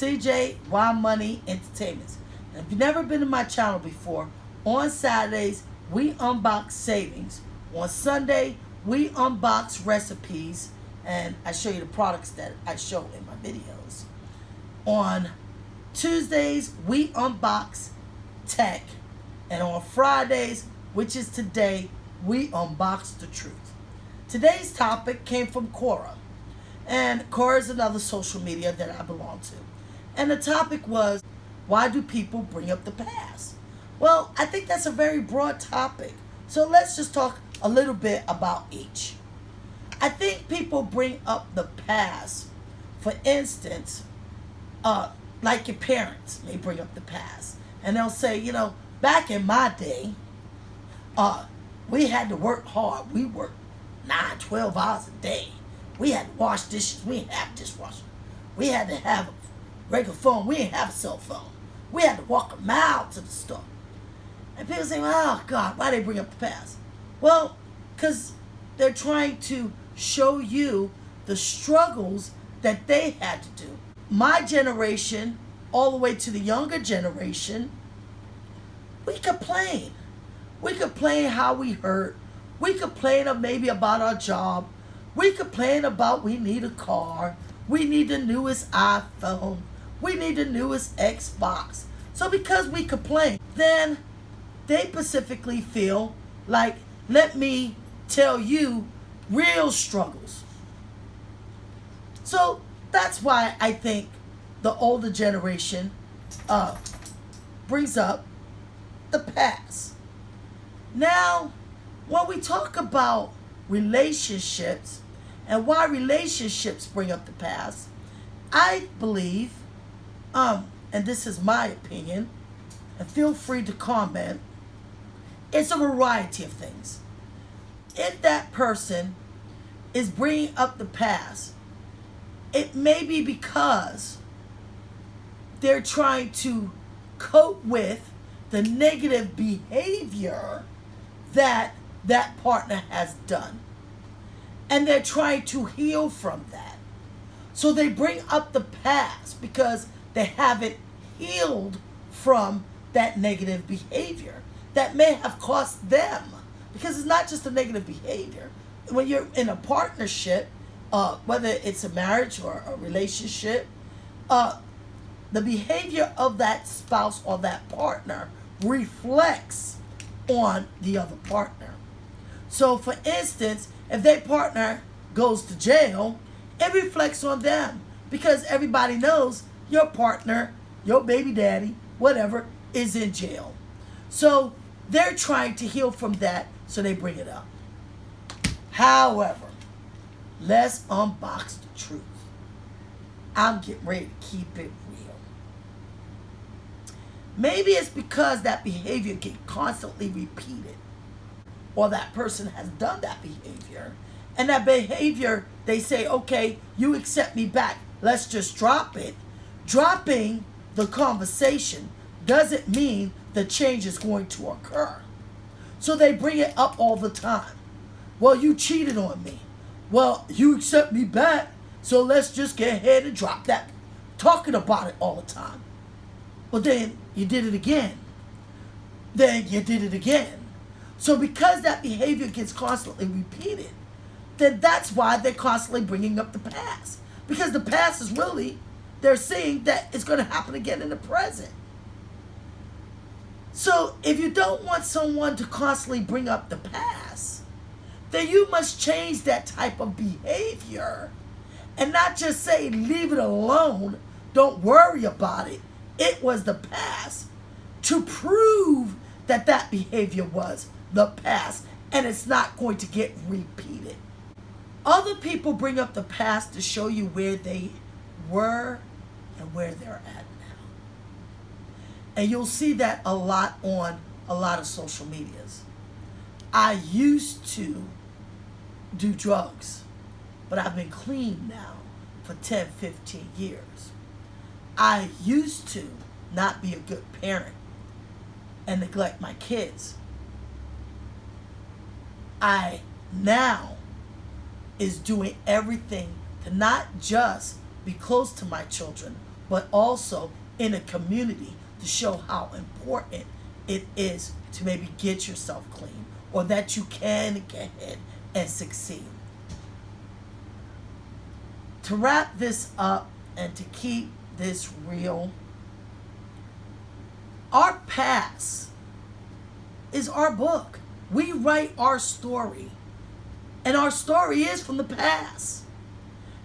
CJ Y Money Entertainments. And if you've never been to my channel before, on Saturdays we unbox savings. On Sunday we unbox recipes, and I show you the products that I show in my videos. On Tuesdays we unbox tech, and on Fridays, which is today, we unbox the truth. Today's topic came from Quora, and Quora is another social media that I belong to. And the topic was, why do people bring up the past? Well, I think that's a very broad topic, so let's just talk a little bit about each. I think people bring up the past, for instance, like your parents may bring up the past, and they'll say, you know, back in my day, we had to work hard. We worked 9, 12 hours a day. We had to wash dishes. We didn't have a dishwasher. We had to have a regular phone. We didn't have a cell phone. We had to walk a mile to the store. And people say, oh, God, why they bring up the past? Well, because they're trying to show you the struggles that they had to do. My generation, all the way to the younger generation, we complain. We complain how we hurt. We complain maybe about our job. We complain about we need a car. We need the newest iPhone. We need the newest Xbox. So because we complain, then they specifically feel like, let me tell you real struggles. So that's why I think the older generation brings up the past. Now, when we talk about relationships and why relationships bring up the past, I believe, and this is my opinion, and feel free to comment, it's a variety of things. If that person is bringing up the past, it may be because they're trying to cope with the negative behavior that that partner has done. And they're trying to heal from that. So they bring up the past because they haven't healed from that negative behavior that may have cost them. Because it's not just a negative behavior. When you're in a partnership, whether it's a marriage or a relationship, the behavior of that spouse or that partner reflects on the other partner. So for instance, if their partner goes to jail, it reflects on them because everybody knows your partner, your baby daddy, whatever, is in jail. So they're trying to heal from that, so they bring it up. However, let's unbox the truth. I'm getting ready to keep it real. Maybe it's because that behavior gets constantly repeated, or that person has done that behavior, and that behavior, they say, okay, you accept me back, let's just drop it. Dropping the conversation doesn't mean the change is going to occur. So they bring it up all the time. Well, you cheated on me. Well, you accept me back, so let's just get ahead and drop that. Talking about it all the time. Well, then you did it again. Then you did it again. So because that behavior gets constantly repeated, then that's why they're constantly bringing up the past. Because the past is really, they're saying that it's going to happen again in the present. So if you don't want someone to constantly bring up the past, then you must change that type of behavior and not just say, leave it alone, don't worry about it. It was the past, to prove that that behavior was the past and it's not going to get repeated. Other people bring up the past to show you where they were and where they're at now. And you'll see that a lot on a lot of social medias. I used to do drugs, but I've been clean now for 10, 15 years. I used to not be a good parent and neglect my kids. I now is doing everything to not just be close to my children, but also in a community to show how important it is to maybe get yourself clean, or that you can get ahead and succeed. To wrap this up and to keep this real, our past is our book. We write our story, and our story is from the past.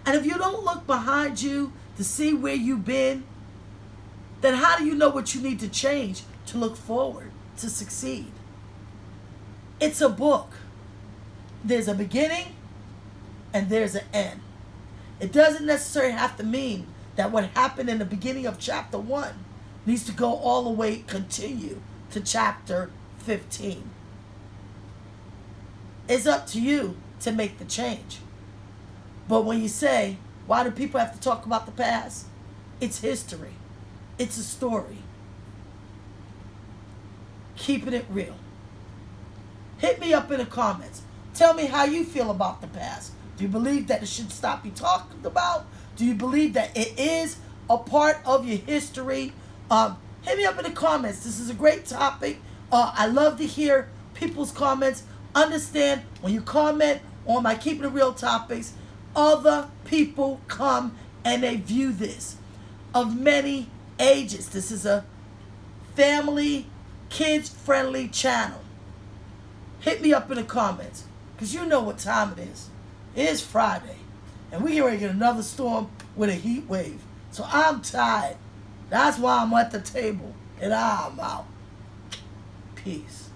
And if you don't look behind you to see where you've been, then how do you know what you need to change to look forward to succeed? It's a book. There's a beginning and there's an end. It doesn't necessarily have to mean that what happened in the beginning of chapter 1 needs to go all the way, continue to chapter 15. It's up to you to make the change. But when you say, why do people have to talk about the past? It's history. It's a story. Keeping it real. Hit me up in the comments. Tell me how you feel about the past. Do you believe that it should stop being talked about? Do you believe that it is a part of your history? Hit me up in the comments. This is a great topic. I love to hear people's comments. Understand, when you comment on my Keeping It Real topics, other people come and they view this of many ages. This is a family, kids-friendly channel. Hit me up in the comments, because you know what time it is. It is Friday, and we're going to get another storm with a heat wave. So I'm tired. That's why I'm at the table, and I'm out. Peace.